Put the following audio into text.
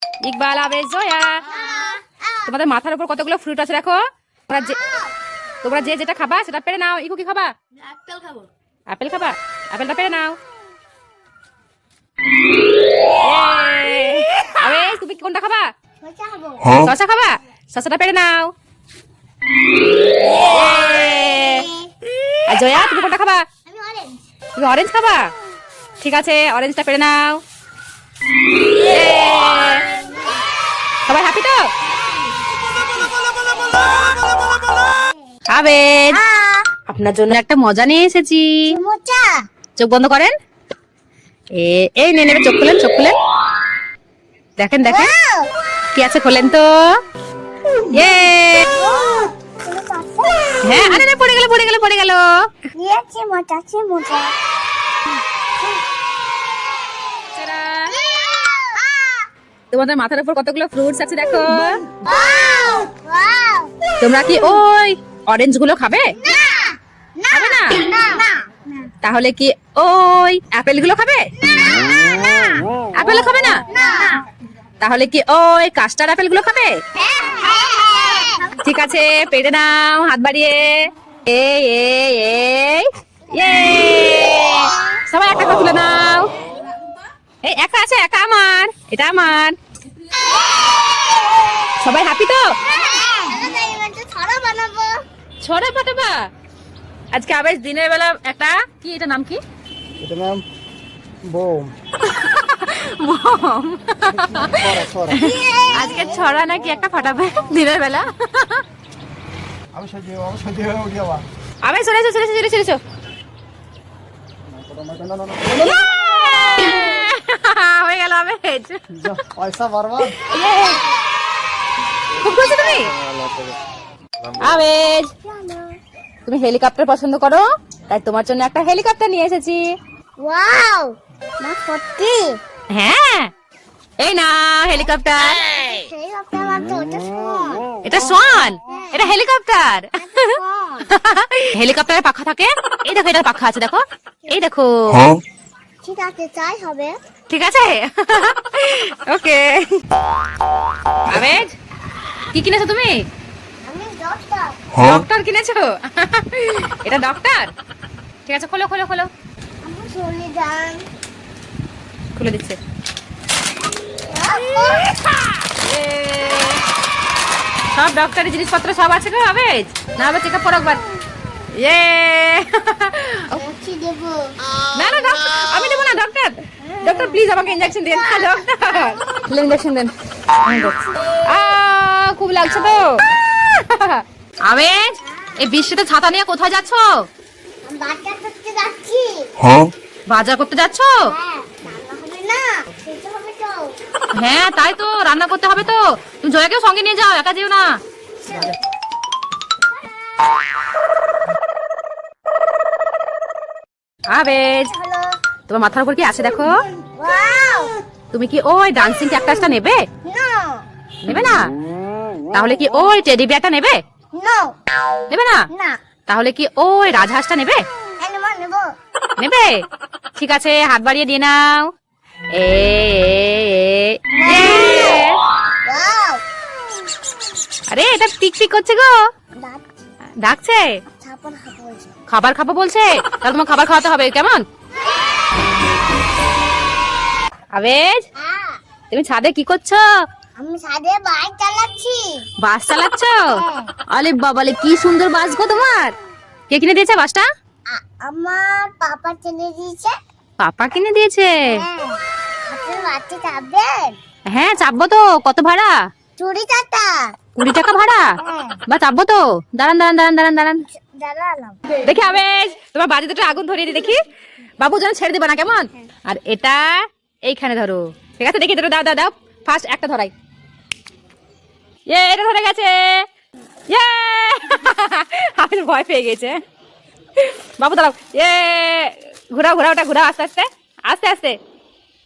ইকবাল, আবেশ, জয়া, তোমাদের মাথার উপর কতগুলো ফ্রুট আছে দেখো। তোমরা যে যেটা খাবা সেটা পেরে নাও। ইকু কি খাবা? আপেল খাবো। আপেল খাবা? আপেলটা পেরে নাও। আবেশ, তুমি কোনটা খাবা? শসা খাবা? শসাটা পেরে নাও। আর জয়া, তুমি কোনটা খাবা? তুমি অরেঞ্জ খাবা? ঠিক আছে, অরেঞ্জটা পেরে নাও। সবাই হ্যাপি তো? আবেদ, আপনার জন্য একটা মজা নিয়ে এসেছি। চোখ বন্ধ করেন। এই নেন, চোখ খুলেন, চোখ খুলেন। দেখেন দেখেন কি আছে, খোলেন তো। হ্যাঁ, আরে পড়ে গেল পড়ে গেল পড়ে গেল। তোমাদের মাথার উপর কতগুলো ফ্রুটস আছে দেখো। তোমরা কি ওই অরেঞ্জ গুলো খাবে? খাবে না? তাহলে কি ওই আপেল গুলো খাবে? আপেল খাবে না? তাহলে কি ওই কাস্টার্ড আপেল গুলো খাবে? ঠিক আছে, পেটে নাও হাত বাড়িয়ে। এই এই এই সবাই একটা করে তুলে নাও। এই একা আছে, একা আমার, এটা আমার। সবাই হ্যাপি তো? ছড়া ফাটাবা আজকে? আবেশ দিনের বেলা একটা কি, এটা নাম কি? এটা নাম বোম। বম। আজকে ছড়া নাকি একটা ফাটাবে দিনের বেলা? আমি সাজিয়ে উঠিয়াবা। আবেশ চলেছো চলেছো চলেছো চলেছো। হয়ে গেল আবেশ। পয়সা বরবাদ। খুব খুশি তুমি? আবেশ, তুমি হেলিকপ্টার পছন্দ করো, তাই তোমার জন্য একটা হেলিকপ্টার নিয়ে এসেছি। ওয়াও, না সত্যি? হ্যাঁ, এই না হেলিকপ্টার। সেই একটা মাত্র, ওটা শোন। এটা সোয়ান, এটা হেলিকপ্টার। হেলিকপ্টারের পাখা থাকে। এই দেখো, এটার পাখা আছে দেখো, এই দেখো। ঠিক আছে, তাই হবে। ঠিক আছে, ওকে। আবেশ, কি কিনেছো তুমি? আমি ডক্টর। ডক্টর কিনেছো? এটা ডক্টর। ঠিক আছে, খোলো খোলো খোলো। আমি চলে যান। খুলে দিচ্ছে। সব ডক্টরের জিনিসপত্র সব আছে গো আবেশ। না আবার চেকআপ করো একবার। ইয়ে কি দেবো? না না ডক্টর, আমি দেবো না। ডক্টর, ডক্টর প্লিজ আমাকে ইনজেকশন দেন। ডক্টর ইনজেকশন দেন। খুব লাগছে তো। আবেশ, এই বৃষ্টিতে ছাতা নিয়ে কোথায় যাচ্ছ? আমি বাজার করতে যাচ্ছি। বাজার করতে যাচ্ছ? হ্যাঁ, রান্না হবে না, খেতে হবে তো। হ্যাঁ তাই তো, রান্না করতে হবে তো। তুমি জয়াকেও সঙ্গে নিয়ে যাও, একা যেও না। আবেশ, হ্যালো। তোমার মাথার উপর কি আছে দেখো। ওয়াও, তুমি কি ওই ডান্সিং ক্যাকটাসটা নেবে? নো নেবে না? তাহলে কি ওই টেডি বিয়ারটা নেবে? নো নেবে না? না, তাহলে কি ওই রাজহাঁসটা নেবে? এনিমা নেবো। নেবে? ঠিক আছে, হাত বাড়িয়ে দিয়ে নাও। এ ওয়াও, আরে এটা টিক টিক করছে গো, দাঁত ডাকছে। ছাপন খাবো বলছে। খাবার খাবো বলছে, তাহলে তোমার খাবার খাওয়াতে হবে, কেমন? আবেশ, হ্যাঁ, তুমি ছাদে কি করছো? আমি ছাদে বাইক চালাচ্ছি। বাস চালাচ্ছ? আরে বাবালে, কি সুন্দর বাস গো তোমার। কে কিনে দিয়েছে বাসটা? আমার পাপা কিনে দিয়েছে। পাপা কিনে দিয়েছে? হ্যাঁ, আপনার বাচ্চা চাপবেন? হ্যাঁ চাপবো তো। কত ভাড়া? চুরি চাটা। 20 টাকা ভাড়া? হ্যাঁ, বা চাপবো তো। দাঁড়ান দাঁড়ান দাঁড়ান দাঁড়ান দাঁড়ান জ্বালালাম। দেখি আবেশ, তোমার বাড়ি দুটো আগুন ধরিয়ে দিই দেখি। বাবু যেন ছেড়ে দিবা না, কেমন? আর এটা এইখানে ধরো, ঠিক আছে? দেখি ধরো, দাও দাও দাও। ফার্স্ট একটা ধরাই। এটা ধরে গেছে। আবেশ ভয় পেয়ে গেছে। বাবু দাঁড়াও। ঘোরাও ঘোরাও, ওটা ঘোরাও আস্তে আস্তে আস্তে আস্তে।